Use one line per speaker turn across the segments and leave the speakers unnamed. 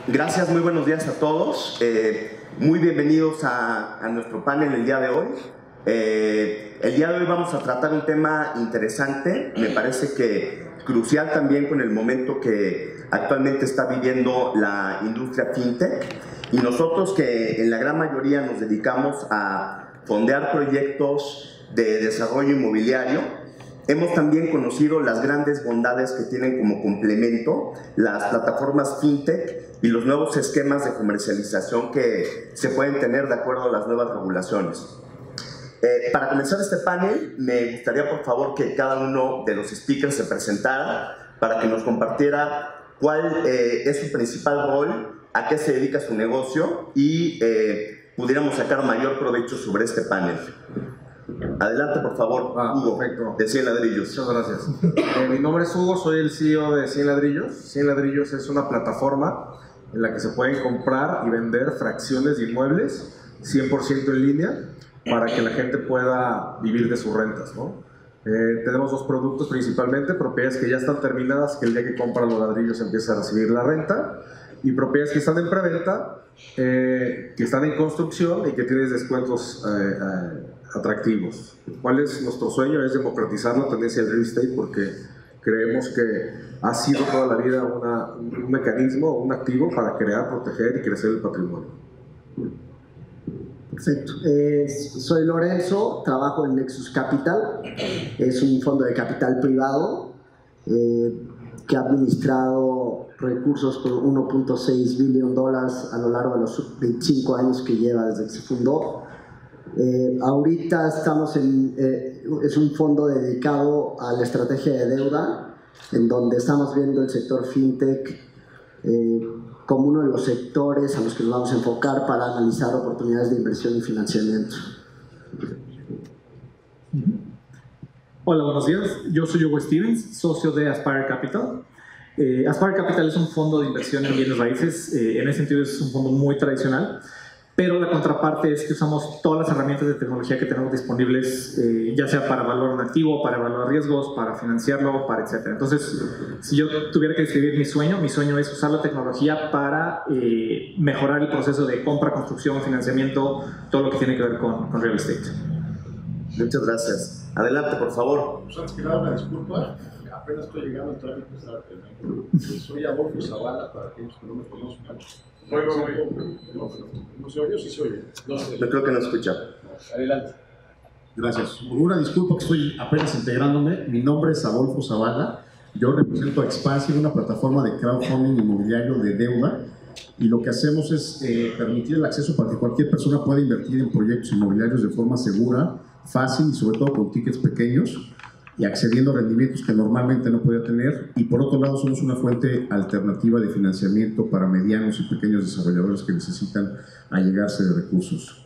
Gracias, muy buenos días a todos. Muy bienvenidos a nuestro panel el día de hoy. El día de hoy vamos a tratar un tema interesante, me parece que crucial también con el momento que actualmente está viviendo la industria fintech, y nosotros que en la gran mayoría nos dedicamos a fondear proyectos de desarrollo inmobiliario, hemos también conocido las grandes bondades que tienen como complemento las plataformas fintech y los nuevos esquemas de comercialización que se pueden tener de acuerdo a las nuevas regulaciones. Para comenzar este panel, me gustaría por favor que cada uno de los speakers se presentara para que nos compartiera cuál es su principal rol, a qué se dedica su negocio y pudiéramos sacar mayor provecho sobre este panel. Adelante, por favor, Hugo,
perfecto.
de 100 ladrillos.
Muchas gracias. Mi nombre es Hugo, soy el CEO de 100 ladrillos. 100 ladrillos es una plataforma en la que se pueden comprar y vender fracciones de inmuebles 100% en línea para que la gente pueda vivir de sus rentas, ¿no? Tenemos dos productos principalmente: propiedades que ya están terminadas, que el día que compran los ladrillos empieza a recibir la renta, y propiedades que están en preventa, que están en construcción y que tienes descuentos atractivos. ¿Cuál es nuestro sueño? Es democratizar la tendencia del real estate, porque creemos que ha sido toda la vida un mecanismo, un activo para crear, proteger y crecer el patrimonio.
Perfecto. Soy Lorenzo, trabajo en Nexus Capital. Es un fondo de capital privado que ha administrado recursos por $1.6 billion a lo largo de los 25 años que lleva desde que se fundó. Ahorita estamos es un fondo dedicado a la estrategia de deuda, en donde estamos viendo el sector fintech como uno de los sectores a los que nos vamos a enfocar para analizar oportunidades de inversión y financiamiento.
Hola, buenos días. Yo soy Hugo Stevens, socio de Aspire Capital. Aspire Capital es un fondo de inversión en bienes raíces. En ese sentido es un fondo muy tradicional, pero la contraparte es que usamos todas las herramientas de tecnología que tenemos disponibles, ya sea para evaluar un activo, para evaluar riesgos, para financiarlo, para etcétera. Entonces, si yo tuviera que describir mi sueño es usar la tecnología para mejorar el proceso de compra, construcción, financiamiento, todo lo que tiene que ver con real estate.
Muchas gracias. Adelante, por favor.
Pues antes que nada, una disculpa, apenas estoy llegando al tráfico. Soy Adolfo Zavala, para aquellos que no me conozcan. No se oye, sí se oye.
Yo creo que no escucha.
Adelante.
Gracias. Una disculpa que estoy apenas integrándome. Mi nombre es Adolfo Zavala. Yo represento a Expansive, una plataforma de crowdfunding inmobiliario de deuda. Y lo que hacemos es permitir el acceso para que cualquier persona pueda invertir en proyectos inmobiliarios de forma segura, fácil y sobre todo con tickets pequeños y accediendo a rendimientos que normalmente no podía tener. Y por otro lado, somos una fuente alternativa de financiamiento para medianos y pequeños desarrolladores que necesitan allegarse de recursos.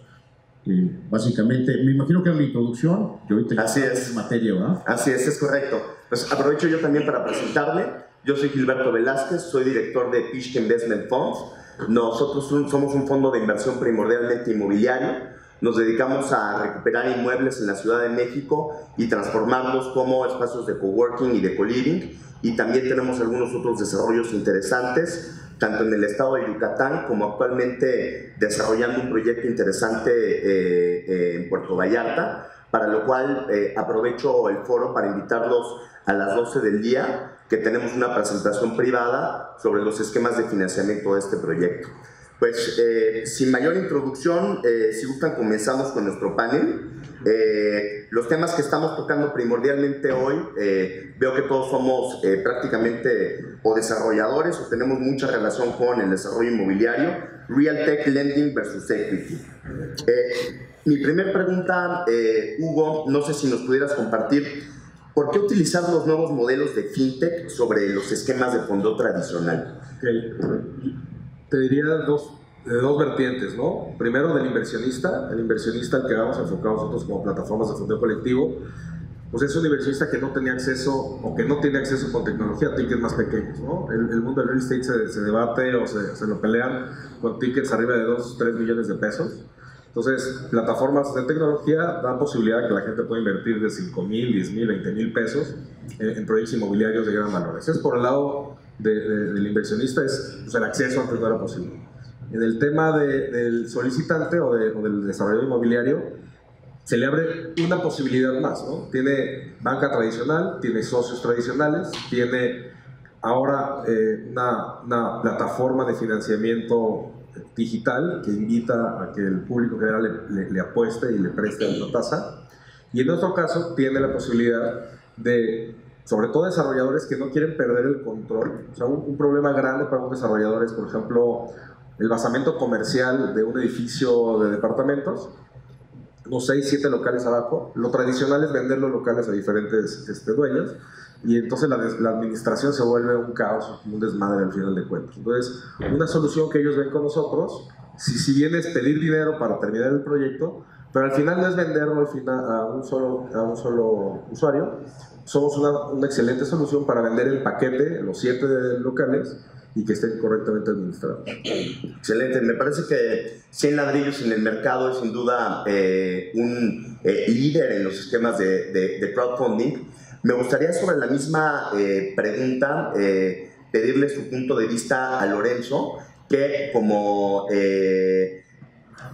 Básicamente, me imagino que era la introducción, que hoy te
Así es.
materia, ¿verdad?
Así es correcto. Pues aprovecho yo también para presentarme. Yo soy Gilberto Velázquez, soy director de Pishka Investment Funds. Nosotros somos un fondo de inversión primordialmente inmobiliario. Nos dedicamos a recuperar inmuebles en la Ciudad de México y transformarlos como espacios de coworking y de co-living. Y también tenemos algunos otros desarrollos interesantes, tanto en el estado de Yucatán como actualmente desarrollando un proyecto interesante en Puerto Vallarta, para lo cual aprovecho el foro para invitarlos a las 12 del día, que tenemos una presentación privada sobre los esquemas de financiamiento de este proyecto. Pues sin mayor introducción, si gustan, comenzamos con nuestro panel. Los temas que estamos tocando primordialmente hoy, veo que todos somos prácticamente o desarrolladores o tenemos mucha relación con el desarrollo inmobiliario, Real Tech Lending versus Equity. Mi primera pregunta, Hugo, no sé si nos pudieras compartir, ¿por qué utilizar los nuevos modelos de fintech sobre los esquemas de fondo tradicional?
Okay. Te diría de dos vertientes, ¿no? Primero, del inversionista. El inversionista al que vamos a enfocar nosotros como plataformas de fondeo colectivo, pues es un inversionista que no tenía acceso o que no tiene acceso con tecnología a tickets más pequeños, ¿no? El mundo del real estate se debate o se lo pelean con tickets arriba de 2 o 3 millones de pesos. Entonces, plataformas de tecnología dan posibilidad de que la gente pueda invertir de 5,000, 10,000, 20,000 pesos en proyectos inmobiliarios de gran valor. Ese es por el lado del inversionista es pues, el acceso antes no era posible. En el tema del solicitante o del desarrollador inmobiliario, se le abre una posibilidad más, ¿no? Tiene banca tradicional, tiene socios tradicionales, tiene ahora una plataforma de financiamiento digital que invita a que el público general le apueste y le preste una tasa. Y en nuestro caso tiene la posibilidad de, sobre todo desarrolladores que no quieren perder el control. O sea, un problema grande para un desarrollador es, por ejemplo, el basamento comercial de un edificio de departamentos, unos 6, 7 locales abajo. Lo tradicional es vender los locales a diferentes dueños, y entonces la administración se vuelve un caos, un desmadre al final de cuentas. Entonces, una solución que ellos ven con nosotros, si bien es pedir dinero para terminar el proyecto, pero al final no es venderlo al final a un solo usuario. Somos una excelente solución para vender el paquete, los 7 locales, y que estén correctamente administrados.
Excelente, me parece que 100 ladrillos en el mercado es sin duda un líder en los esquemas de crowdfunding. Me gustaría sobre la misma pregunta pedirle su punto de vista a Lorenzo, que como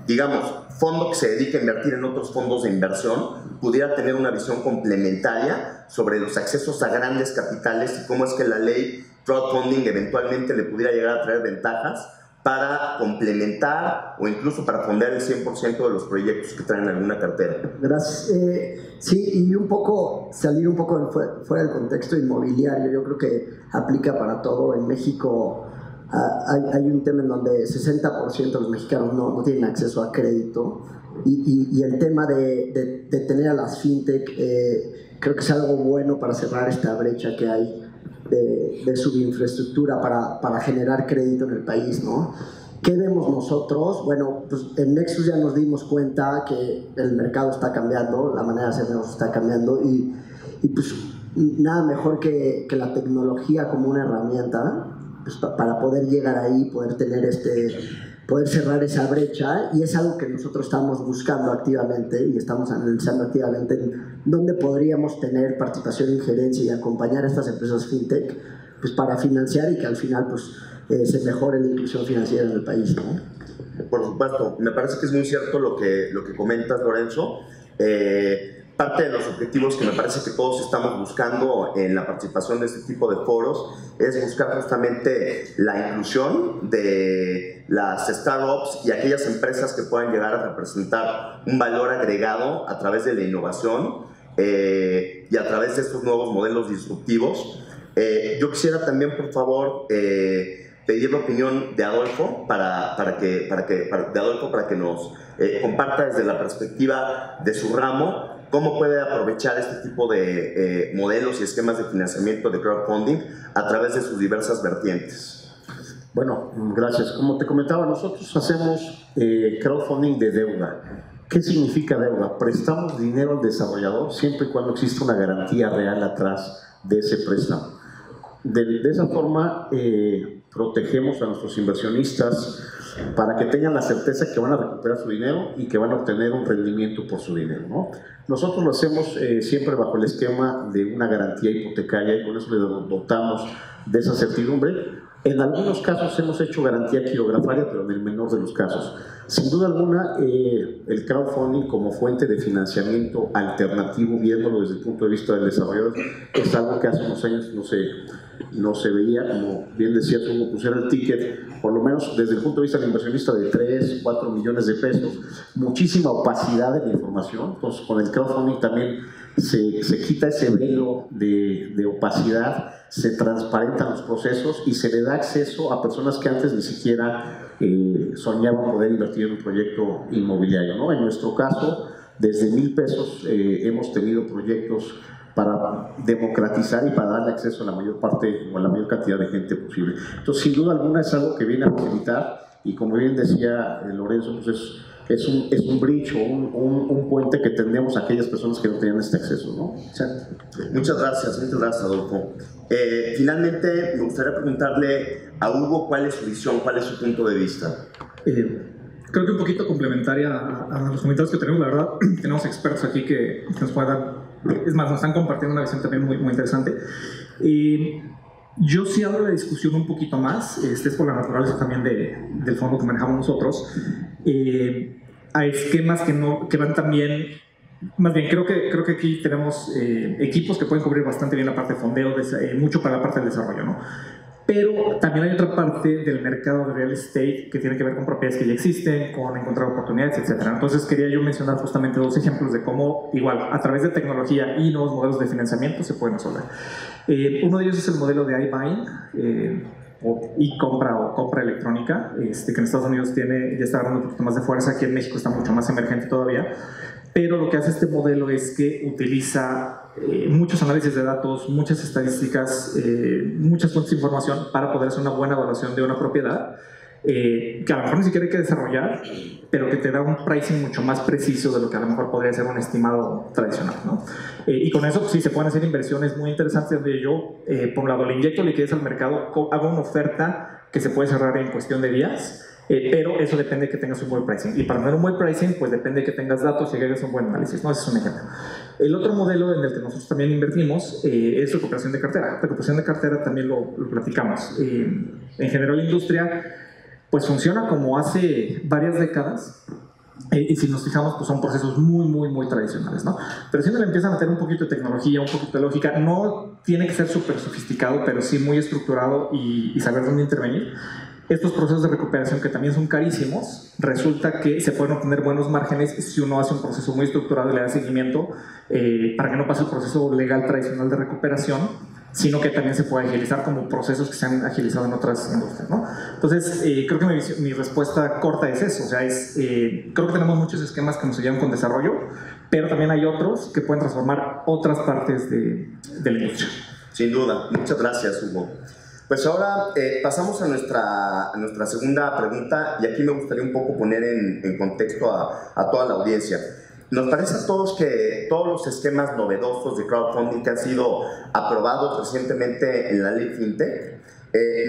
digamos, fondo que se dedica a invertir en otros fondos de inversión, pudiera tener una visión complementaria sobre los accesos a grandes capitales y cómo es que la ley crowdfunding eventualmente le pudiera llegar a traer ventajas para complementar o incluso para fondear el 100% de los proyectos que traen alguna cartera.
Gracias. Sí, y un poco, salir un poco fuera del contexto inmobiliario, yo creo que aplica para todo. En México hay un tema en donde 60% de los mexicanos no tienen acceso a crédito, y el tema de tener a las fintech creo que es algo bueno para cerrar esta brecha que hay de subinfraestructura para generar crédito en el país, ¿no? ¿Qué vemos nosotros? Bueno, pues en Nexus ya nos dimos cuenta que el mercado está cambiando, la manera de hacer negocios está cambiando, y pues nada mejor que la tecnología como una herramienta, pues, para poder llegar ahí, poder cerrar esa brecha, y es algo que nosotros estamos buscando activamente y estamos analizando activamente en dónde podríamos tener participación, injerencia y acompañar a estas empresas fintech, pues para financiar y que al final pues se mejore la inclusión financiera en el país, ¿no?
Por supuesto, me parece que es muy cierto lo que comentas, Lorenzo. Parte de los objetivos que me parece que todos estamos buscando en la participación de este tipo de foros es buscar justamente la inclusión de las startups y aquellas empresas que puedan llegar a representar un valor agregado a través de la innovación y a través de estos nuevos modelos disruptivos. Yo quisiera también, por favor, pedir la opinión de Adolfo para que nos comparta desde la perspectiva de su ramo cómo puede aprovechar este tipo de modelos y esquemas de financiamiento de crowdfunding a través de sus diversas vertientes.
Bueno, gracias. Como te comentaba, nosotros hacemos crowdfunding de deuda. ¿Qué significa deuda? Prestamos dinero al desarrollador siempre y cuando exista una garantía real atrás de ese préstamo. De esa forma protegemos a nuestros inversionistas para que tengan la certeza que van a recuperar su dinero y que van a obtener un rendimiento por su dinero, ¿no? Nosotros lo hacemos siempre bajo el esquema de una garantía hipotecaria, y con eso le dotamos de esa certidumbre. En algunos casos hemos hecho garantía quirografaria, pero en el menor de los casos. Sin duda alguna, el crowdfunding como fuente de financiamiento alternativo, viéndolo desde el punto de vista del desarrollador, es algo que hace unos años no se veía. Como bien decía, uno pusiera el ticket, por lo menos desde el punto de vista del inversionista, de 3, 4 millones de pesos, muchísima opacidad de la información. Entonces, con el crowdfunding también se quita ese velo de opacidad, se transparentan los procesos y se le da acceso a personas que antes ni siquiera soñaban poder invertir en un proyecto inmobiliario, ¿no? En nuestro caso, desde 1,000 pesos hemos tenido proyectos para democratizar y para darle acceso a la mayor parte o a la mayor cantidad de gente posible. Entonces, sin duda alguna, es algo que viene a facilitar, y como bien decía Lorenzo, pues es un bridge o un puente que tendríamos a aquellas personas que no tenían este acceso, ¿no?
Muchas gracias, Adolfo. Finalmente, me gustaría preguntarle a Hugo cuál es su visión, cuál es su punto de vista.
Creo que un poquito complementaria a los comentarios que tenemos. La verdad, tenemos expertos aquí que nos pueden dar, es más, nos están compartiendo una visión también muy, muy interesante. Y Yo sí abro la discusión un poquito más, es por la naturaleza también del fondo que manejamos nosotros, a esquemas que van también, más bien creo que aquí tenemos equipos que pueden cubrir bastante bien la parte de fondeo, mucho para la parte del desarrollo, ¿no? Pero también hay otra parte del mercado de real estate que tiene que ver con propiedades que ya existen, con encontrar oportunidades, etc. Entonces quería yo mencionar justamente dos ejemplos de cómo, igual, a través de tecnología y nuevos modelos de financiamiento se pueden resolver. Uno de ellos es el modelo de iBuying, compra o compra electrónica, que en Estados Unidos ya está agarrando un poquito más de fuerza, aquí en México está mucho más emergente todavía. Pero lo que hace este modelo es que utiliza muchos análisis de datos, muchas estadísticas, muchas fuentes de información para poder hacer una buena evaluación de una propiedad que a lo mejor ni siquiera hay que desarrollar, pero que te da un pricing mucho más preciso de lo que a lo mejor podría ser un estimado tradicional, ¿no? Y con eso pues, sí se pueden hacer inversiones muy interesantes donde yo, por un lado, le inyecto liquidez al mercado, hago una oferta que se puede cerrar en cuestión de días. Pero eso depende de que tengas un buen pricing. Y para tener un buen pricing, pues depende de que tengas datos y que hagas un buen análisis, ¿no? Ese es un ejemplo. El otro modelo en el que nosotros también invertimos es recuperación de cartera. Recuperación de cartera también lo platicamos. En general, la industria pues funciona como hace varias décadas. Y si nos fijamos, pues son procesos muy tradicionales, ¿no? Pero si uno le empieza a meter un poquito de tecnología, un poquito de lógica, no tiene que ser súper sofisticado, pero sí muy estructurado y saber dónde intervenir. Estos procesos de recuperación, que también son carísimos, resulta que se pueden obtener buenos márgenes si uno hace un proceso muy estructurado y le da seguimiento para que no pase el proceso legal tradicional de recuperación, sino que también se puede agilizar como procesos que se han agilizado en otras industrias, ¿no? Entonces, creo que mi respuesta corta es eso, o sea, creo que tenemos muchos esquemas que nos ayudan con desarrollo, pero también hay otros que pueden transformar otras partes de la industria.
Sin duda, muchas gracias, Hugo. Pues ahora pasamos a nuestra segunda pregunta, y aquí me gustaría un poco poner en contexto a toda la audiencia. Nos parece a todos que todos los esquemas novedosos de crowdfunding que han sido aprobados recientemente en la ley FinTech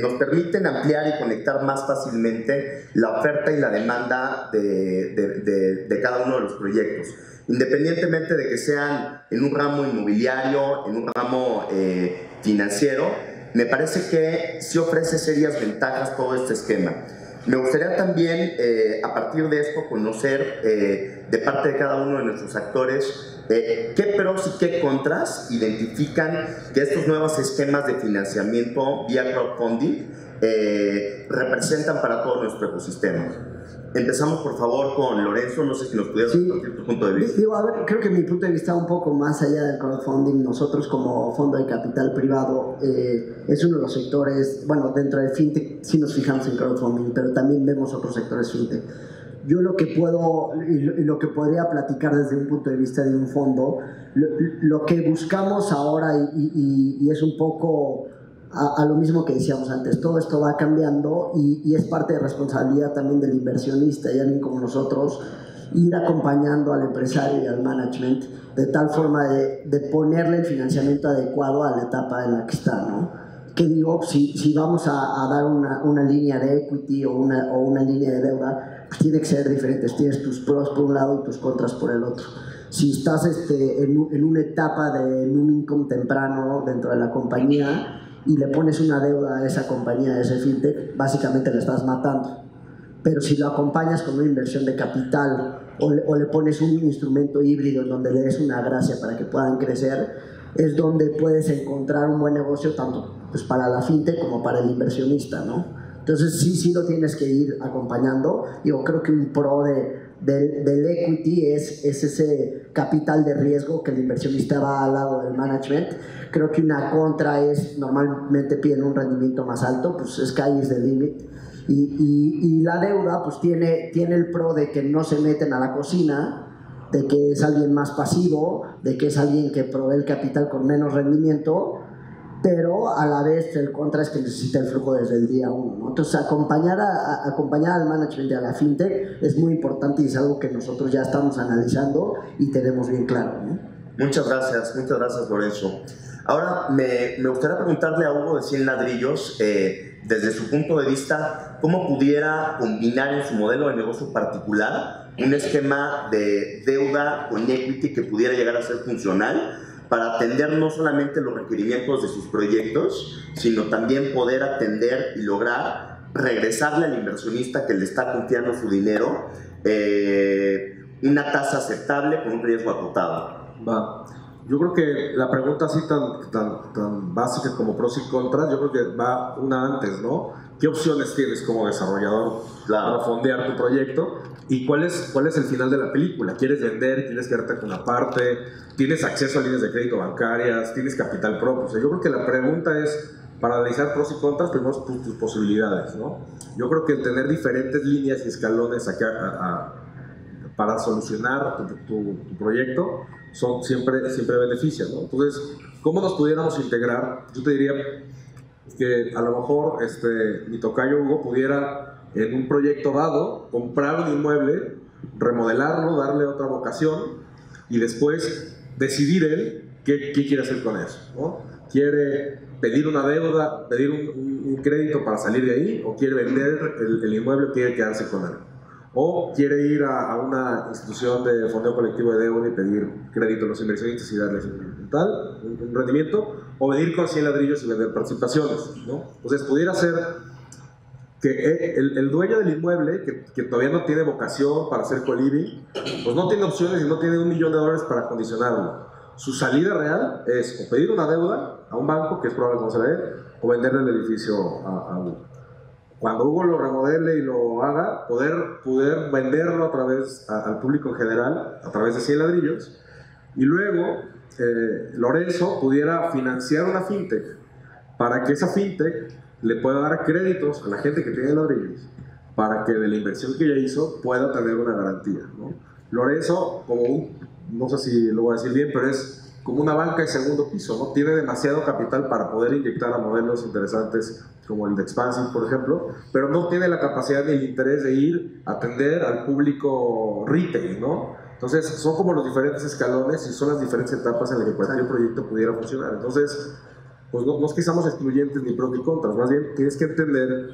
nos permiten ampliar y conectar más fácilmente la oferta y la demanda de cada uno de los proyectos, independientemente de que sean en un ramo inmobiliario, en un ramo financiero. Me parece que sí ofrece serias ventajas todo este esquema. Me gustaría también, a partir de esto, conocer de parte de cada uno de nuestros actores qué pros y qué contras identifican que estos nuevos esquemas de financiamiento vía crowdfunding representan para todo nuestro ecosistema. Empezamos, por favor, con Lorenzo. No sé si nos pudieras compartir tu punto de vista.
Digo, a ver, creo que mi punto de vista va un poco más allá del crowdfunding. Nosotros, como fondo de capital privado, es uno de los sectores, bueno, dentro de fintech sí nos fijamos en crowdfunding, pero también vemos otros sectores fintech. Yo lo que puedo y lo que podría platicar desde un punto de vista de un fondo, lo que buscamos ahora y es un poco a lo mismo que decíamos antes, todo esto va cambiando y es parte de responsabilidad también del inversionista y alguien como nosotros ir acompañando al empresario y al management de tal forma de ponerle el financiamiento adecuado a la etapa en la que está, ¿no? Que digo, si vamos a dar una línea de equity o una línea de deuda, pues tiene que ser diferentes, tienes tus pros por un lado y tus contras por el otro. Si estás en una etapa de un income temprano dentro de la compañía y le pones una deuda a esa compañía, a ese fintech, básicamente le estás matando. Pero si lo acompañas con una inversión de capital o le pones un instrumento híbrido en donde le des una gracia para que puedan crecer, es donde puedes encontrar un buen negocio tanto pues, para la fintech como para el inversionista, ¿no? Entonces sí lo tienes que ir acompañando. Yo creo que un pro del equity es ese capital de riesgo que el inversionista va al lado del management. Creo que una contra es, normalmente piden un rendimiento más alto, pues sky is the limit. Y la deuda pues tiene el pro de que no se meten a la cocina, de que es alguien más pasivo, de que es alguien que provee el capital con menos rendimiento, pero a la vez el contra es que necesita el flujo desde el día uno, ¿no? Entonces acompañar al management y a la fintech es muy importante y es algo que nosotros ya estamos analizando y tenemos bien claro, ¿no?
Muchas gracias Lorenzo. Ahora me gustaría preguntarle a Hugo de 100 ladrillos, desde su punto de vista, ¿cómo pudiera combinar en su modelo de negocio particular un esquema de deuda con equity que pudiera llegar a ser funcional para atender no solamente los requerimientos de sus proyectos, sino también poder atender y lograr regresarle al inversionista que le está confiando su dinero una tasa aceptable con un riesgo acotado.
Va. Yo creo que la pregunta así tan básica como pros y contras, yo creo que va una antes, ¿no? ¿Qué opciones tienes como desarrollador para fondear tu proyecto? ¿Y cuál es el final de la película? ¿Quieres vender? ¿Quieres quedarte con una parte? ¿Tienes acceso a líneas de crédito bancarias? ¿Tienes capital propio? O sea, yo creo que la pregunta es, para analizar pros y contras, primero tus posibilidades, ¿no? Yo creo que tener diferentes líneas y escalones para solucionar tu proyecto siempre benefician, ¿no? Entonces, ¿cómo nos pudiéramos integrar? Yo te diría que a lo mejor mi tocayo Hugo pudiera, en un proyecto dado, comprar un inmueble, remodelarlo, darle otra vocación y después decidir él qué quiere hacer con eso, ¿no? ¿Quiere pedir una deuda, pedir un crédito para salir de ahí, o quiere vender el inmueble y quiere quedarse con él? ¿O quiere ir a una institución de fondeo colectivo de deuda y pedir crédito a los inversionistas y darles un rendimiento? ¿O venir con 100 ladrillos y vender participaciones, ¿no? Entonces, pudiera ser que el dueño del inmueble, que todavía no tiene vocación para hacer co-living, pues no tiene opciones y no tiene $1 millón para acondicionarlo. Su salida real es o pedir una deuda a un banco, que es probable que no se la dé, o venderle el edificio a Hugo. Cuando Hugo lo remodele y lo haga, poder venderlo a través al público en general, a través de 100 ladrillos, y luego Lorenzo pudiera financiar una fintech para que esa fintech le pueda dar créditos a la gente que tiene ladrillos, para que de la inversión que ya hizo pueda tener una garantía, ¿no? Lorenzo, no sé si lo voy a decir bien, pero es como una banca de segundo piso, ¿no? Tiene demasiado capital para poder inyectar a modelos interesantes como el de Expansive, por ejemplo, pero no tiene la capacidad ni el interés de ir a atender al público retail, ¿no? Entonces, son como los diferentes escalones y son las diferentes etapas en las que cualquier proyecto pudiera funcionar. Entonces, pues no es que seamos excluyentes ni pros ni contras, más bien tienes que entender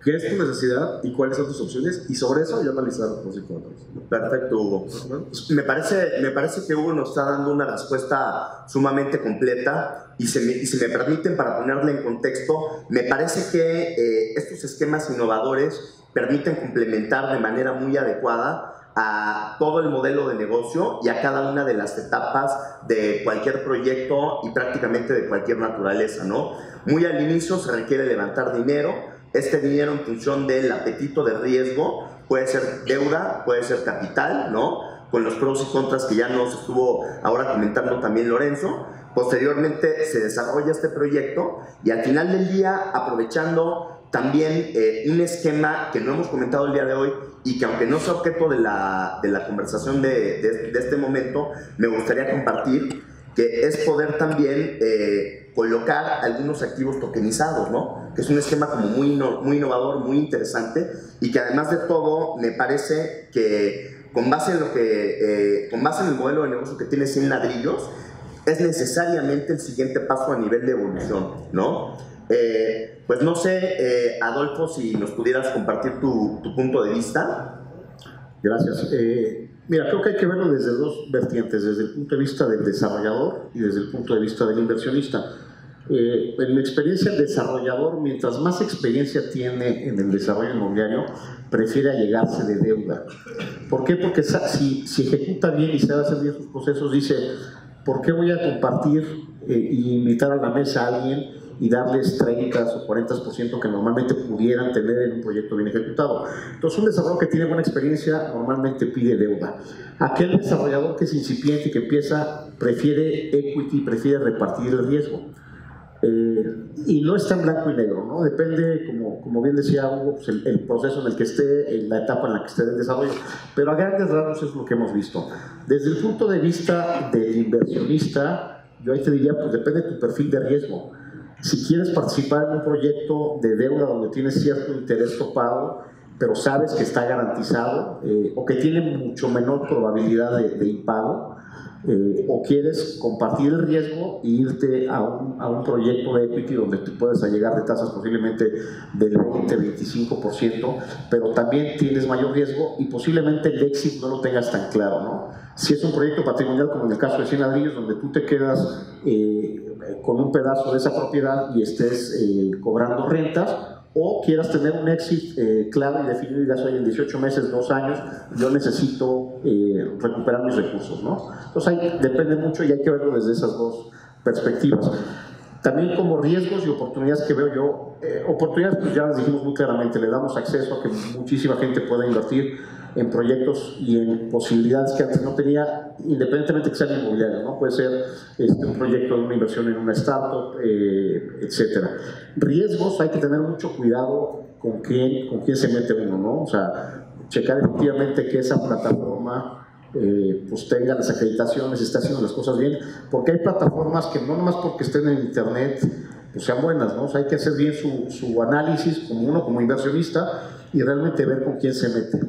qué es tu necesidad y cuáles son tus opciones, y sobre eso ya analizar los pros y contras.
Perfecto, Hugo. Me parece que Hugo nos está dando una respuesta sumamente completa, y si me permiten, para ponerle en contexto, me parece que estos esquemas innovadores permiten complementar de manera muy adecuada a todo el modelo de negocio y a cada una de las etapas de cualquier proyecto y prácticamente de cualquier naturaleza, ¿no? Muy al inicio se requiere levantar dinero. Este dinero, en función del apetito de riesgo, puede ser deuda, puede ser capital, ¿no? Con los pros y contras que ya nos estuvo ahora comentando también Lorenzo. Posteriormente se desarrolla este proyecto y al final del día, aprovechando también un esquema que no hemos comentado el día de hoy y que, aunque no sea objeto de la conversación de este momento, me gustaría compartir, que es poder también colocar algunos activos tokenizados, ¿no? Que es un esquema como muy innovador, muy interesante, y que además de todo me parece que con base en el modelo de negocio que tiene 100 ladrillos, es necesariamente el siguiente paso a nivel de evolución, ¿no? Pues no sé, Adolfo, si nos pudieras compartir tu punto de vista.
Gracias. Mira, creo que hay que verlo desde dos vertientes, desde el punto de vista del desarrollador y desde el punto de vista del inversionista. En mi experiencia, el desarrollador, mientras más experiencia tiene en el desarrollo inmobiliario, prefiere allegarse de deuda. ¿Por qué? Porque si ejecuta bien y sabe hacer bien sus procesos, dice, ¿por qué voy a compartir y invitar a la mesa a alguien y darles 30 o 40% que normalmente pudieran tener en un proyecto bien ejecutado? Entonces, un desarrollador que tiene buena experiencia normalmente pide deuda. Aquel desarrollador que es incipiente y que empieza, prefiere equity, prefiere repartir el riesgo. Y no está en blanco y negro, ¿no? Depende, como bien decía Hugo, pues el proceso en el que esté, en la etapa en la que esté del desarrollo. Pero a grandes rasgos es lo que hemos visto. Desde el punto de vista del inversionista, yo ahí te diría, pues depende de tu perfil de riesgo. Si quieres participar en un proyecto de deuda donde tienes cierto interés topado pero sabes que está garantizado o que tiene mucho menor probabilidad de impago, o quieres compartir el riesgo e irte a un proyecto de equity donde tú puedes llegar de tasas posiblemente del 20-25%, pero también tienes mayor riesgo y posiblemente el exit no lo tengas tan claro, ¿no? Si es un proyecto patrimonial como en el caso de 100 ladrillos, donde tú te quedas con un pedazo de esa propiedad y estés cobrando rentas, o quieras tener un exit claro y definido y digas, oye, en 18 meses, 2 años, yo necesito recuperar mis recursos, ¿no? Entonces ahí depende mucho y hay que verlo desde esas dos perspectivas. También como riesgos y oportunidades que veo yo, oportunidades pues ya las dijimos muy claramente, le damos acceso a que muchísima gente pueda invertir en proyectos y en posibilidades que antes no tenía, independientemente que sean inmobiliarios, ¿no? Puede ser un proyecto de una inversión en una startup, etcétera. Riesgos, hay que tener mucho cuidado con quién se mete uno, ¿no? O sea, checar efectivamente que esa plataforma pues tenga las acreditaciones, está haciendo las cosas bien, porque hay plataformas que no nomás porque estén en internet pues sean buenas, ¿no? O sea, hay que hacer bien su análisis como inversionista y realmente ver con quién se mete,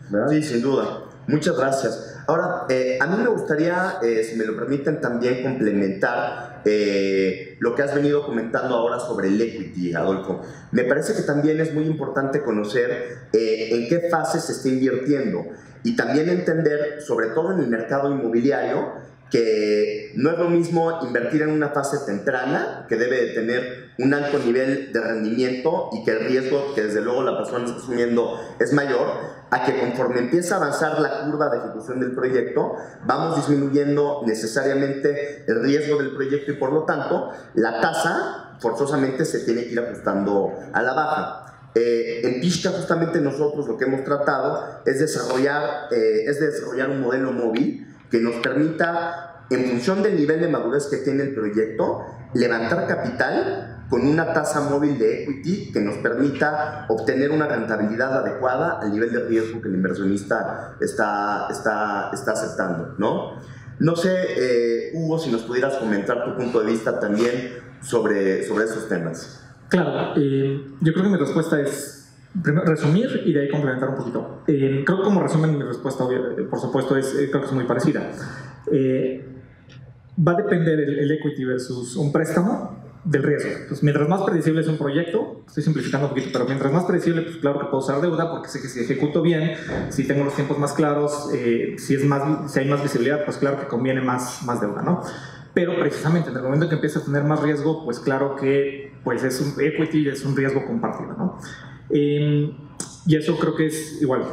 ¿verdad?
Sí, sin duda. Muchas gracias. Ahora, a mí me gustaría, si me lo permiten, también complementar lo que has venido comentando ahora sobre el equity, Adolfo. Me parece que también es muy importante conocer en qué fase se está invirtiendo y también entender, sobre todo en el mercado inmobiliario, que no es lo mismo invertir en una fase temprana, que debe de tener un alto nivel de rendimiento y que el riesgo que desde luego la persona está asumiendo es mayor, a que conforme empieza a avanzar la curva de ejecución del proyecto, vamos disminuyendo necesariamente el riesgo del proyecto y por lo tanto la tasa forzosamente se tiene que ir ajustando a la baja. En Pixka justamente nosotros lo que hemos tratado es desarrollar un modelo móvil que nos permita, en función del nivel de madurez que tiene el proyecto, levantar capital con una tasa móvil de equity que nos permita obtener una rentabilidad adecuada al nivel de riesgo que el inversionista está aceptando, ¿no? No sé, Hugo, si nos pudieras comentar tu punto de vista también sobre esos temas.
Claro, yo creo que mi respuesta es primero resumir y de ahí complementar un poquito. Creo que como resumen mi respuesta, por supuesto, creo que es muy parecida. Va a depender el equity versus un préstamo del riesgo. Entonces, mientras más predecible es un proyecto, estoy simplificando un poquito, pero mientras más predecible, pues claro que puedo usar deuda porque sé que si ejecuto bien, si tengo los tiempos más claros, si hay más visibilidad, pues claro que conviene más deuda, ¿no? Pero precisamente en el momento en que empieza a tener más riesgo, pues claro que pues es un equity, es un riesgo compartido, ¿no? Y eso creo que es igual,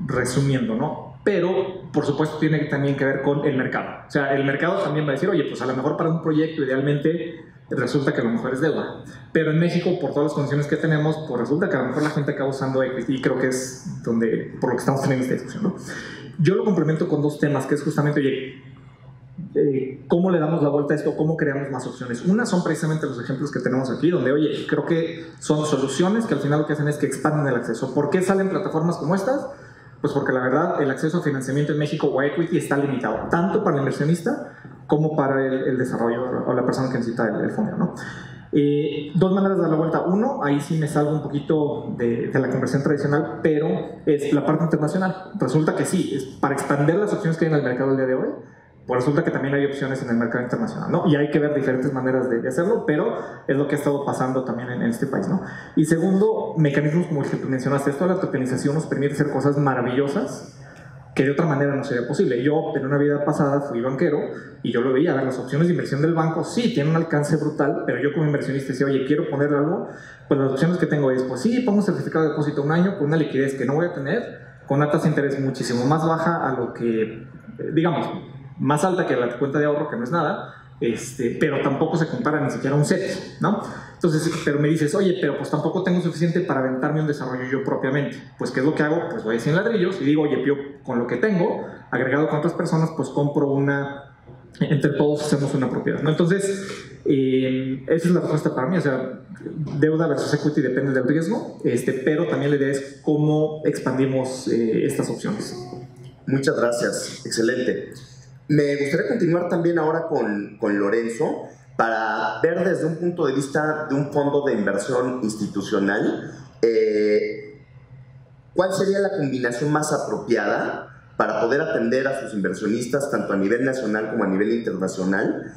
resumiendo, ¿no? Pero, por supuesto, tiene también que ver con el mercado. O sea, el mercado también va a decir, oye, pues a lo mejor para un proyecto idealmente resulta que a lo mejor es deuda. Pero en México, por todas las condiciones que tenemos, pues resulta que a lo mejor la gente acaba usando equity y creo que es por lo que estamos teniendo esta discusión, ¿no? Yo lo complemento con dos temas, que es justamente, oye, ¿cómo le damos la vuelta a esto? ¿Cómo creamos más opciones? Una son precisamente los ejemplos que tenemos aquí, donde, oye, creo que son soluciones que al final lo que hacen es que expanden el acceso. ¿Por qué salen plataformas como estas? Pues porque la verdad el acceso a financiamiento en México o a equity está limitado, tanto para el inversionista como para el desarrollador o la persona que necesita el fondo, ¿no? Dos maneras de dar la vuelta. Uno, ahí sí me salgo un poquito de la conversión tradicional, pero es la parte internacional. Resulta que sí, es para expandir las opciones que hay en el mercado el día de hoy. Pues resulta que también hay opciones en el mercado internacional, ¿no? Y hay que ver diferentes maneras de hacerlo, pero es lo que ha estado pasando también en este país, ¿no? Y segundo, mecanismos como el que tú mencionaste. Esto de la tokenización nos permite hacer cosas maravillosas que de otra manera no sería posible. Yo, en una vida pasada, fui banquero y yo lo veía. A ver, las opciones de inversión del banco sí tienen un alcance brutal, pero yo como inversionista decía, oye, quiero poner algo, pues las opciones que tengo es, pues sí, pongo un certificado de depósito un año con una liquidez que no voy a tener, con una tasa de interés muchísimo más baja a lo que, digamos, más alta que la cuenta de ahorro, que no es nada, pero tampoco se compara ni siquiera a un set, ¿no? Entonces, pero me dices, oye, pero pues tampoco tengo suficiente para aventarme un desarrollo yo propiamente. Pues, ¿qué es lo que hago? Pues voy a 100 ladrillos y digo, oye, yo con lo que tengo, agregado con otras personas, pues compro entre todos hacemos una propiedad, ¿no? Entonces, esa es la respuesta para mí. O sea, deuda versus equity depende del riesgo, pero también la idea es cómo expandimos estas opciones.
Muchas gracias, excelente. Me gustaría continuar también ahora con Lorenzo para ver desde un punto de vista de un fondo de inversión institucional ¿cuál sería la combinación más apropiada para poder atender a sus inversionistas tanto a nivel nacional como a nivel internacional,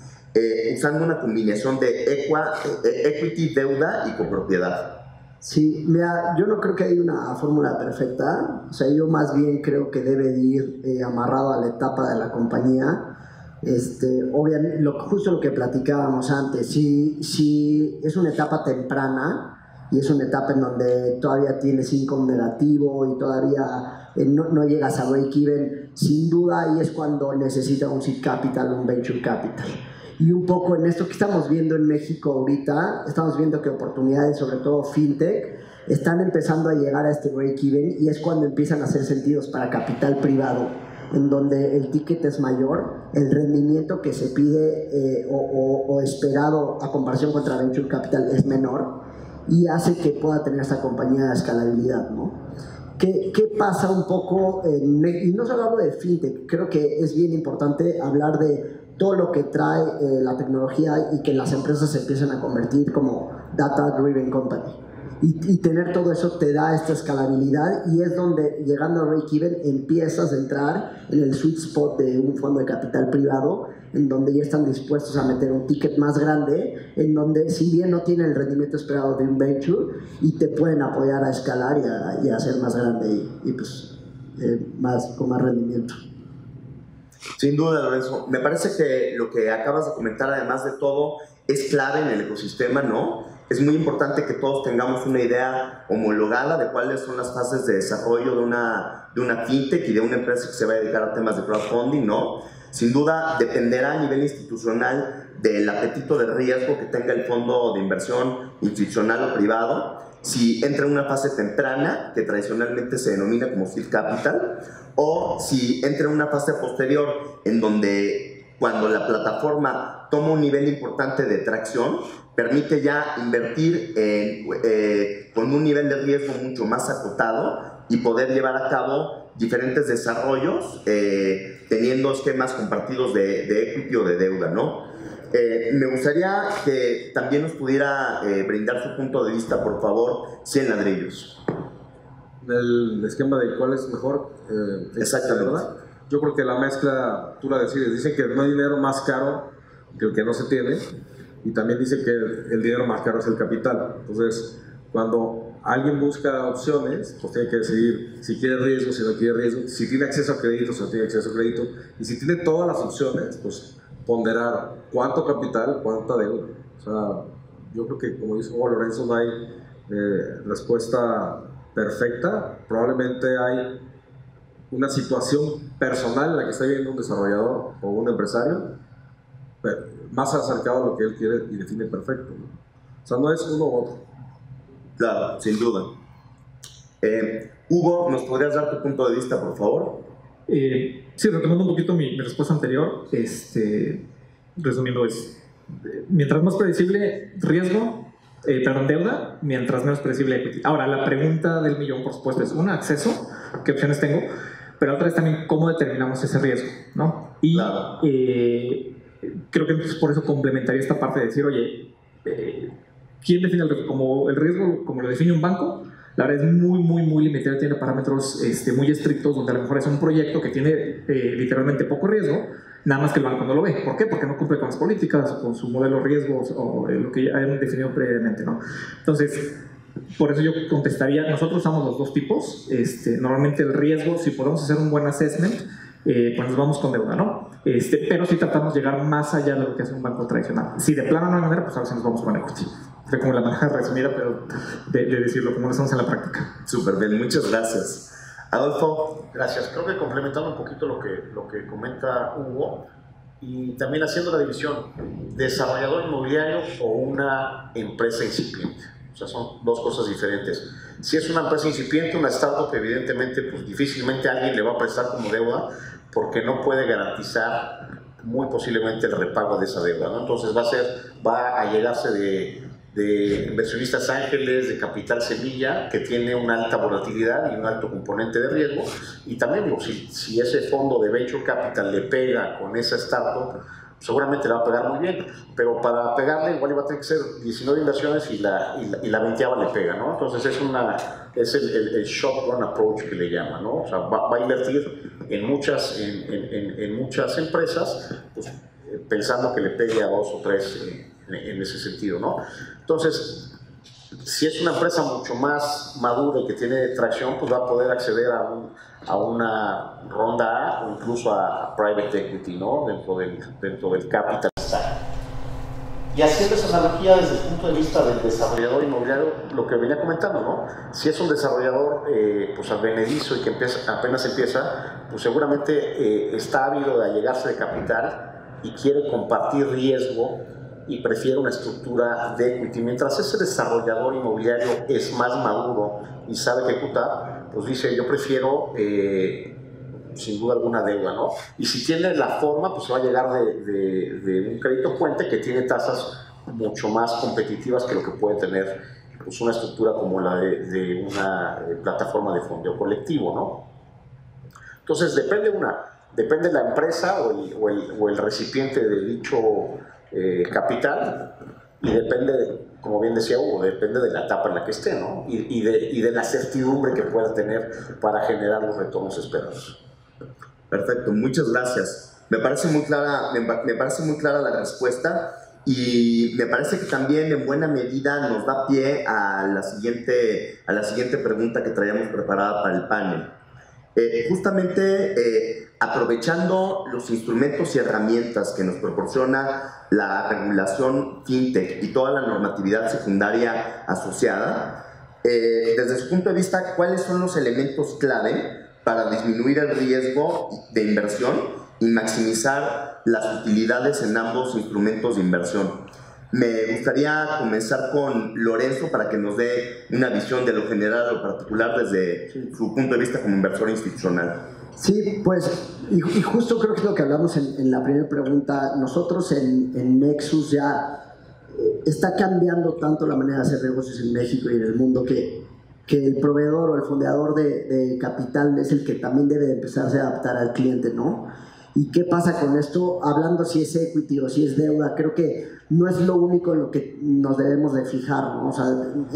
usando una combinación de equity, deuda y copropiedad?
Sí, mira, yo no creo que haya una fórmula perfecta. O sea, yo más bien creo que debe de ir amarrado a la etapa de la compañía. Obviamente, justo lo que platicábamos antes, si es una etapa temprana y es una etapa en donde todavía tienes income negativo y todavía no llegas a break-even, sin duda ahí es cuando necesita un seed capital, un venture capital. Y un poco en esto que estamos viendo en México ahorita, estamos viendo que oportunidades, sobre todo fintech, están empezando a llegar a este break-even y es cuando empiezan a hacer sentidos para capital privado, en donde el ticket es mayor, el rendimiento que se pide o esperado a comparación contra venture capital es menor y hace que pueda tener esta compañía de escalabilidad, ¿no? ¿Qué pasa un poco? Y no solo hablo de fintech, creo que es bien importante hablar de todo lo que trae la tecnología y que las empresas se empiezan a convertir como data-driven company. Y tener todo eso te da esta escalabilidad y es donde, llegando a break-even, empiezas a entrar en el sweet spot de un fondo de capital privado, en donde ya están dispuestos a meter un ticket más grande, en donde si bien no tienen el rendimiento esperado de un venture, y te pueden apoyar a escalar y a hacer más grande y pues con más rendimiento.
Sin duda, Lorenzo. Me parece que lo que acabas de comentar, además de todo, es clave en el ecosistema, ¿no? Es muy importante que todos tengamos una idea homologada de cuáles son las fases de desarrollo de una fintech y de una empresa que se va a dedicar a temas de crowdfunding, ¿no? Sin duda, dependerá a nivel institucional del apetito de riesgo que tenga el fondo de inversión institucional o privado, si entra en una fase temprana, que tradicionalmente se denomina como seed capital, o si entra en una fase posterior, en donde cuando la plataforma toma un nivel importante de tracción, permite ya invertir con un nivel de riesgo mucho más acotado y poder llevar a cabo diferentes desarrollos teniendo esquemas compartidos de equity o de deuda, ¿no? Me gustaría que también nos pudiera brindar su punto de vista, por favor, 100 ladrillos.
Del esquema de cuál es mejor.
Exactamente.
¿Verdad? Yo creo que la mezcla, tú la decides. Dicen que no hay dinero más caro que el que no se tiene, y también dicen que el dinero más caro es el capital. Entonces, cuando alguien busca opciones, pues tiene que decidir si quiere riesgo, si no quiere riesgo, si tiene acceso a crédito, si no tiene acceso a crédito, y si tiene todas las opciones, pues ponderar cuánto capital, cuánta deuda. O sea, yo creo que, como dice Lorenzo, no hay respuesta perfecta. Probablemente hay una situación personal en la que está viviendo un desarrollador o un empresario, pero más acercado a lo que él quiere y define perfecto, ¿no? O sea, no es uno u otro.
Claro, sin duda. Hugo, ¿nos podrías dar tu punto de vista, por favor?
Sí, retomando un poquito mi respuesta anterior, resumiendo mientras más predecible riesgo, deuda, mientras menos predecible equity. Ahora, la pregunta del millón, por supuesto, es una, acceso, qué opciones tengo, pero otra es también cómo determinamos ese riesgo, ¿no? Y
claro.
Creo que por eso complementaría esta parte de decir, oye, ¿quién define el riesgo? Como el riesgo, como lo define un banco, la verdad es muy limitado, tiene parámetros muy estrictos, donde a lo mejor es un proyecto que tiene literalmente poco riesgo, nada más que el banco no lo ve. ¿Por qué? Porque no cumple con las políticas, con su modelo de riesgos o lo que ya hayan definido previamente, ¿no? Entonces, por eso yo contestaría, nosotros usamos los dos tipos. Normalmente el riesgo, si podemos hacer un buen assessment, pues nos vamos con deuda, ¿no? Pero si tratamos de llegar más allá de lo que hace un banco tradicional. Si de plano no hay manera, pues a veces nos vamos con equity. Fue como la manera resumida, pero de decirlo, como lo hacemos en la práctica.
Súper bien, muchas gracias. Adolfo.
Gracias. Creo que complementando un poquito lo que comenta Hugo, y también haciendo la división, desarrollador inmobiliario o una empresa incipiente. O sea, son dos cosas diferentes. Si es una empresa incipiente, una startup, evidentemente, pues difícilmente alguien le va a prestar como deuda porque no puede garantizar muy posiblemente el repago de esa deuda, ¿no? Entonces va a llegarse de inversionistas ángeles, de capital semilla, que tiene una alta volatilidad y un alto componente de riesgo. Y también digo, si ese fondo de venture capital le pega con esa startup, seguramente le va a pegar muy bien, pero para pegarle igual iba a tener que ser 19 inversiones y la 20ª le pega, ¿no? Entonces es el shotgun approach que le llaman, ¿no? O sea, va a invertir en muchas empresas, pues, pensando que le pegue a 2 o 3 en ese sentido, ¿no? Entonces, si es una empresa mucho más madura y que tiene tracción, pues va a poder acceder a una ronda A o incluso a private equity, ¿no? Dentro del capital. Y haciendo esa analogía desde el punto de vista del desarrollador inmobiliario, lo que venía comentando, ¿no? Si es un desarrollador pues advenedizo y que apenas empieza, pues seguramente está ávido de allegarse de capital y quiere compartir riesgo y prefiere una estructura de equity. Mientras ese desarrollador inmobiliario es más maduro y sabe ejecutar, pues dice, yo prefiero sin duda alguna deuda, ¿no? Y si tiene la forma, pues se va a llegar de un crédito puente que tiene tasas mucho más competitivas que lo que puede tener pues una estructura como la de una plataforma de fondeo colectivo, ¿no? Entonces depende la empresa o el recipiente de dicho capital, y depende, como bien decía Hugo, depende de la etapa en la que esté, ¿no? Y de la certidumbre que pueda tener para generar los retornos esperados.
Perfecto, muchas gracias. Me parece muy clara la respuesta, y me parece que también en buena medida nos da pie a la siguiente pregunta que traíamos preparada para el panel. Aprovechando los instrumentos y herramientas que nos proporciona la regulación fintech y toda la normatividad secundaria asociada, desde su punto de vista, ¿cuáles son los elementos clave para disminuir el riesgo de inversión y maximizar las utilidades en ambos instrumentos de inversión? Me gustaría comenzar con Lorenzo para que nos dé una visión de lo general o particular desde su punto de vista como inversor institucional.
Sí, pues, y justo creo que es lo que hablamos en la primera pregunta. Nosotros en Nexus ya está cambiando tanto la manera de hacer negocios en México y en el mundo que el proveedor o el fondeador de capital es el que también debe de empezarse a adaptar al cliente, ¿no? ¿Y qué pasa con esto? Hablando si es equity o si es deuda, creo que no es lo único en lo que nos debemos de fijar, ¿no? O sea,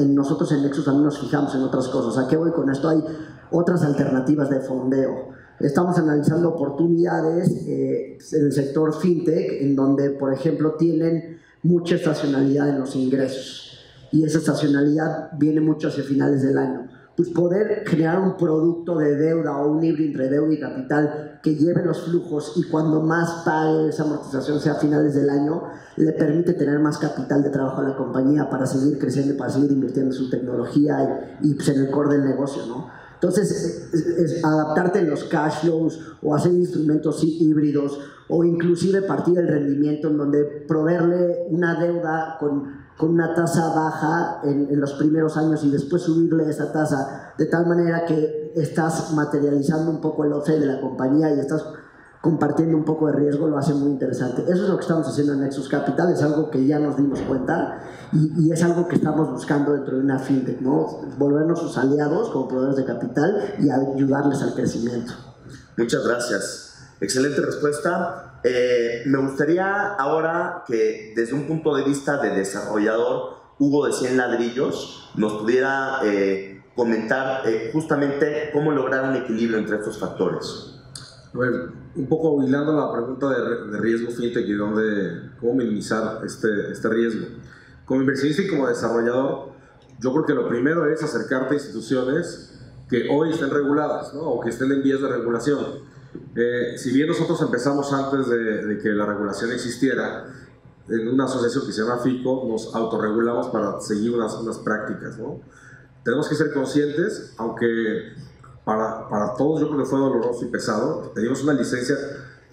nosotros en Nexus también nos fijamos en otras cosas. ¿A qué voy con esto? Hay otras alternativas de fondeo. Estamos analizando oportunidades en el sector fintech, en donde, por ejemplo, tienen mucha estacionalidad en los ingresos. Y esa estacionalidad viene mucho hacia finales del año. Pues poder generar un producto de deuda o un híbrido entre deuda y capital que lleve los flujos y cuando más pague esa amortización sea a finales del año, le permite tener más capital de trabajo a la compañía para seguir creciendo, para seguir invirtiendo en su tecnología y pues en el core del negocio, ¿no? Entonces, es adaptarte en los cash flows o hacer instrumentos híbridos o inclusive partir del rendimiento en donde proveerle una deuda con una tasa baja en los primeros años y después subirle esa tasa de tal manera que estás materializando un poco el upside de la compañía y estás compartiendo un poco de riesgo, lo hace muy interesante. Eso es lo que estamos haciendo en Nexus Capital, es algo que ya nos dimos cuenta y es algo que estamos buscando dentro de una fintech, ¿no? Volvernos sus aliados como proveedores de capital y ayudarles al crecimiento.
Muchas gracias. Excelente respuesta. Me gustaría ahora que desde un punto de vista de desarrollador, Hugo de 100 Ladrillos nos pudiera comentar justamente cómo lograr un equilibrio entre estos factores.
A ver, un poco hilando la pregunta de riesgo fintech y cómo minimizar este riesgo. Como inversionista y como desarrollador, yo creo que lo primero es acercarte a instituciones que hoy estén reguladas, ¿no? O que estén en vías de regulación. Si bien nosotros empezamos antes de que la regulación existiera, en una asociación que se llama FICO, nos autorregulamos para seguir unas prácticas, ¿no? Tenemos que ser conscientes, aunque para todos yo creo que fue doloroso y pesado. Teníamos una licencia,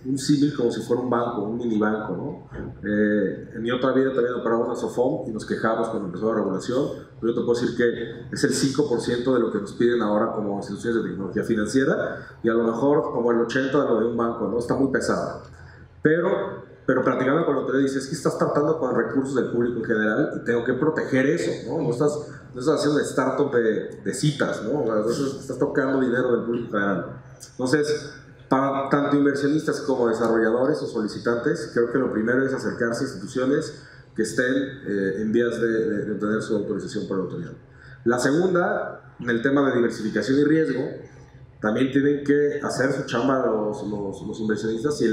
un símil como si fuera un banco, un mini banco, ¿no? En mi otra vida también operaba una SOFOM y nos quejamos cuando empezó la regulación. Yo te puedo decir que es el 5% de lo que nos piden ahora como instituciones de tecnología financiera y a lo mejor como el 80% de lo de un banco, ¿no? Está muy pesado. Pero platicando con el otro dices, es que estás tratando con recursos del público en general y tengo que proteger eso, ¿no? No estás haciendo una startup de citas, ¿no? Estás tocando dinero del público en general. Entonces, Para tanto inversionistas como desarrolladores o solicitantes, creo que lo primero es acercarse a instituciones que estén en vías de obtener su autorización por la autoridad. La segunda, en el tema de diversificación y riesgo, también tienen que hacer su chamba los inversionistas y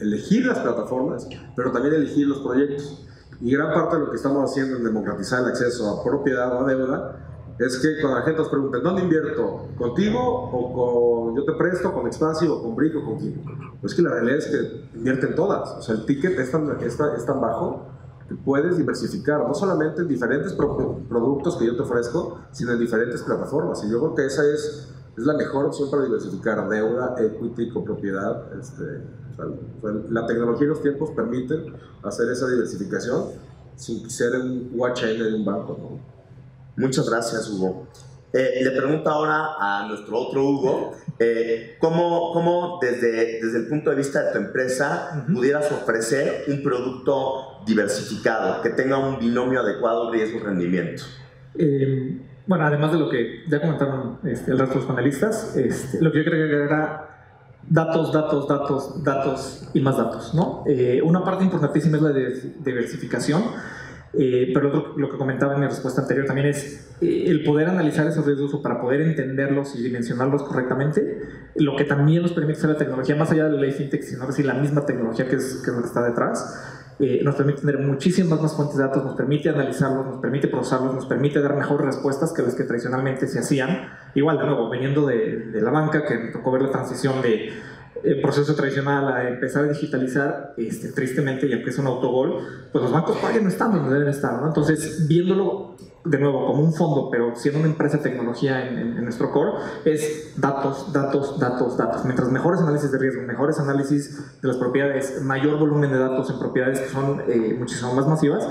elegir las plataformas, pero también elegir los proyectos. Y gran parte de lo que estamos haciendo en democratizar el acceso a propiedad o a deuda es que cuando la gente nos pregunta ¿dónde invierto? ¿Contigo o con yo te presto, con Expansive o con Brick o con quién? Pues que la realidad es que invierten todas. O sea, el ticket es tan bajo que puedes diversificar, no solamente en diferentes productos que yo te ofrezco, sino en diferentes plataformas. Y yo creo que esa es la mejor opción para diversificar deuda, equity, copropiedad. La tecnología y los tiempos permiten hacer esa diversificación sin ser un watch-end de un banco, ¿no?
Muchas gracias, Hugo. Le pregunto ahora a nuestro otro Hugo, ¿cómo desde el punto de vista de tu empresa pudieras ofrecer un producto diversificado que tenga un binomio adecuado riesgo-rendimiento?
Bueno, además de lo que ya comentaron el resto de los panelistas, lo que yo quería agregar era datos y más datos, ¿no? Una parte importantísima es la diversificación. Pero lo que comentaba en mi respuesta anterior también es el poder analizar esos riesgos para poder entenderlos y dimensionarlos correctamente, lo que también nos permite hacer la tecnología, más allá de la ley fintech, sino decir la misma tecnología que es lo que está detrás, nos permite tener muchísimas más fuentes de datos, nos permite analizarlos, nos permite procesarlos, nos permite dar mejores respuestas que las que tradicionalmente se hacían. Igual, de nuevo, veniendo de la banca, que me tocó ver la transición de el proceso tradicional a empezar a digitalizar, tristemente, y aunque es un autogol, pues los bancos todavía no están donde deben estar, ¿no? Entonces, viéndolo de nuevo como un fondo, pero siendo una empresa de tecnología en nuestro core, es datos. Mientras mejores análisis de riesgo, mejores análisis de las propiedades, mayor volumen de datos en propiedades que son muchísimo más masivas,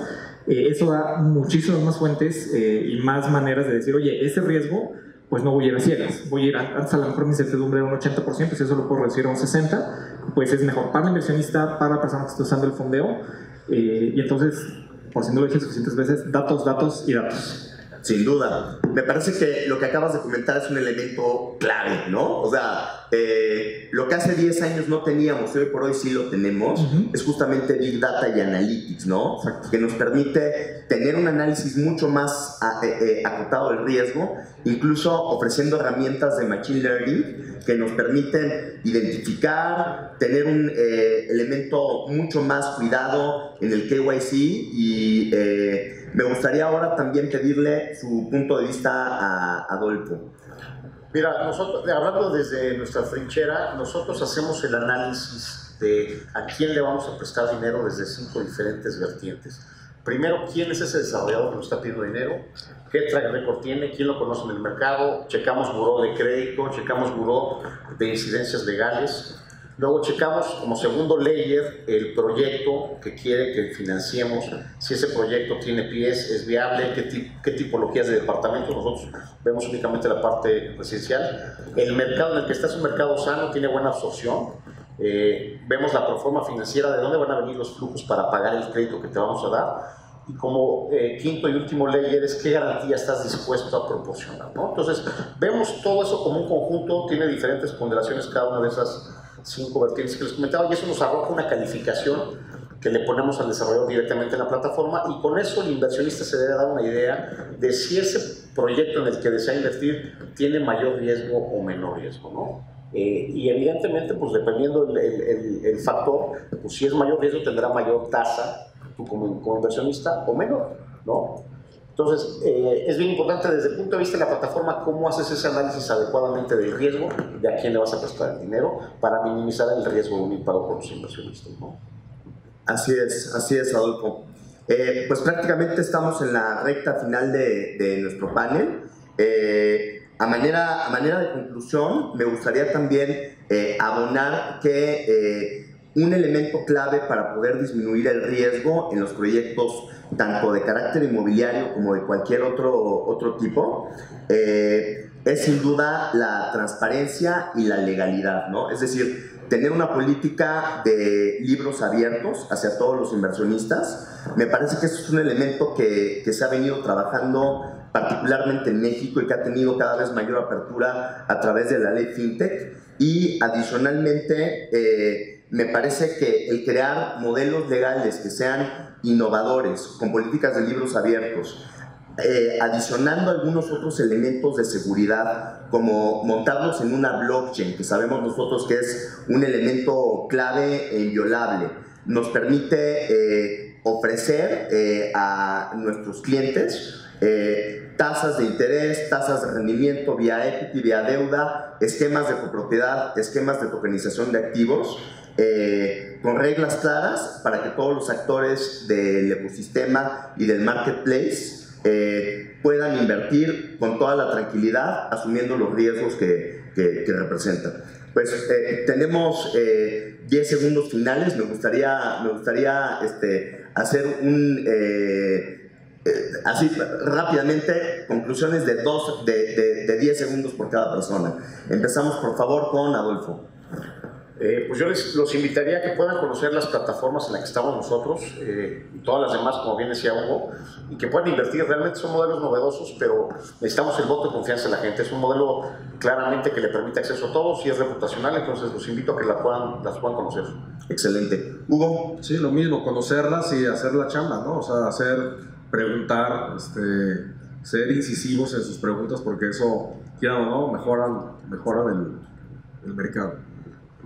eso da muchísimas más fuentes y más maneras de decir, oye, ese riesgo pues no voy a ir a ciegas, voy a ir antes a lo mejor mi incertidumbre era un 80%, si eso lo puedo reducir a un 60%, pues es mejor para el inversionista, para la persona que está usando el fondeo, y entonces, por si no lo dije suficientes veces, datos y datos.
Sin duda. Me parece que lo que acabas de comentar es un elemento clave, ¿no? O sea, lo que hace 10 años no teníamos y hoy por hoy sí lo tenemos, es justamente Big Data y Analytics, ¿no?
Exacto.
Que nos permite tener un análisis mucho más acotado del riesgo, incluso ofreciendo herramientas de Machine Learning que nos permiten identificar, tener un elemento mucho más cuidado en el KYC y me gustaría ahora también pedirle su punto de vista a Adolfo.
Mira, nosotros, hablando desde nuestra trinchera, nosotros hacemos el análisis de a quién le vamos a prestar dinero desde 5 diferentes vertientes. Primero, ¿quién es ese desarrollador que nos está pidiendo dinero? ¿Qué track record tiene? ¿Quién lo conoce en el mercado? Checamos buró de crédito, checamos buró de incidencias legales. Luego checamos como segundo layer el proyecto que quiere que financiemos, si ese proyecto tiene pies, es viable, qué tipologías de departamentos. Nosotros vemos únicamente la parte residencial. El mercado en el que está es un mercado sano, tiene buena absorción. Vemos la proforma financiera, de dónde van a venir los flujos para pagar el crédito que te vamos a dar. Y como quinto y último layer es qué garantía estás dispuesto a proporcionar, ¿no? Entonces vemos todo eso como un conjunto, tiene diferentes ponderaciones cada una de esas 5 vertientes que les comentaba, y eso nos arroja una calificación que le ponemos al desarrollador directamente en la plataforma, y con eso el inversionista se debe dar una idea de si ese proyecto en el que desea invertir tiene mayor riesgo o menor riesgo, ¿no? Y evidentemente, pues dependiendo el factor, pues si es mayor riesgo tendrá mayor tasa tú como inversionista o menor, ¿no? Entonces, es bien importante desde el punto de vista de la plataforma cómo haces ese análisis adecuadamente del riesgo, de a quién le vas a prestar el dinero, para minimizar el riesgo de un impago por los inversionistas, ¿no?
Así es, Adolfo. Pues prácticamente estamos en la recta final de nuestro panel. A manera de conclusión, me gustaría también abonar que un elemento clave para poder disminuir el riesgo en los proyectos tanto de carácter inmobiliario como de cualquier otro tipo es sin duda la transparencia y la legalidad, ¿no? Es decir, tener una política de libros abiertos hacia todos los inversionistas, me parece que eso es un elemento que se ha venido trabajando particularmente en México y que ha tenido cada vez mayor apertura a través de la ley FinTech. Y adicionalmente, me parece que el crear modelos legales que sean innovadores, con políticas de libros abiertos, adicionando algunos otros elementos de seguridad, como montarlos en una blockchain, que sabemos nosotros que es un elemento clave e inviolable, nos permite ofrecer a nuestros clientes tasas de interés, tasas de rendimiento vía equity, vía deuda, esquemas de copropiedad, esquemas de tokenización de activos, con reglas claras para que todos los actores del ecosistema y del marketplace puedan invertir con toda la tranquilidad, asumiendo los riesgos que representan. Pues tenemos 10 segundos finales. Me gustaría hacer así rápidamente conclusiones de 10 segundos por cada persona. Empezamos por favor con Adolfo.
Pues yo los invitaría a que puedan conocer las plataformas en las que estamos nosotros y todas las demás, como bien decía Hugo, y que puedan invertir. Realmente son modelos novedosos, pero necesitamos el voto de confianza de la gente. Es un modelo claramente que le permite acceso a todos y es reputacional, entonces los invito a que las puedan conocer.
Excelente. Hugo.
Sí, lo mismo, conocerlas y hacer la chamba, ¿no? O sea, preguntar, ser incisivos en sus preguntas, porque eso, quieran o no, mejoran el mercado.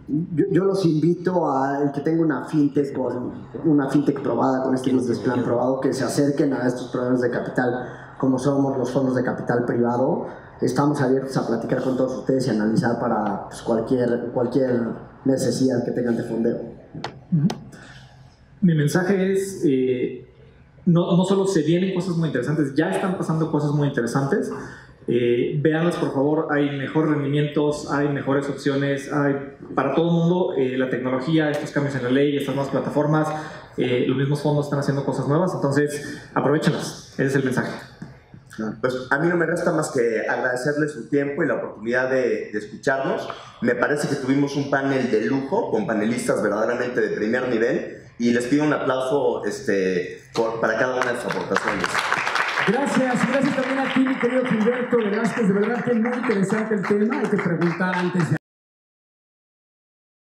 Yo los invito a el que tenga una fintech probada con este business plan probado, que se acerquen a estos proveedores de capital, como somos los fondos de capital privado. Estamos abiertos a platicar con todos ustedes y analizar para pues, cualquier necesidad que tengan de fondeo.
Mi mensaje es, no solo se vienen cosas muy interesantes, ya están pasando cosas muy interesantes. Véanlas por favor, hay mejores rendimientos, hay mejores opciones, hay para todo el mundo. La tecnología, estos cambios en la ley, estas nuevas plataformas, los mismos fondos están haciendo cosas nuevas, entonces aprovechenlas. Ese es el mensaje.
Pues a mí no me resta más que agradecerles su tiempo y la oportunidad de escucharnos. Me parece que tuvimos un panel de lujo con panelistas verdaderamente de primer nivel y les pido un aplauso para cada una de sus aportaciones.
Gracias también a ti, mi querido Gilberto Velázquez. De verdad que es muy interesante el tema. Hay que preguntar antes de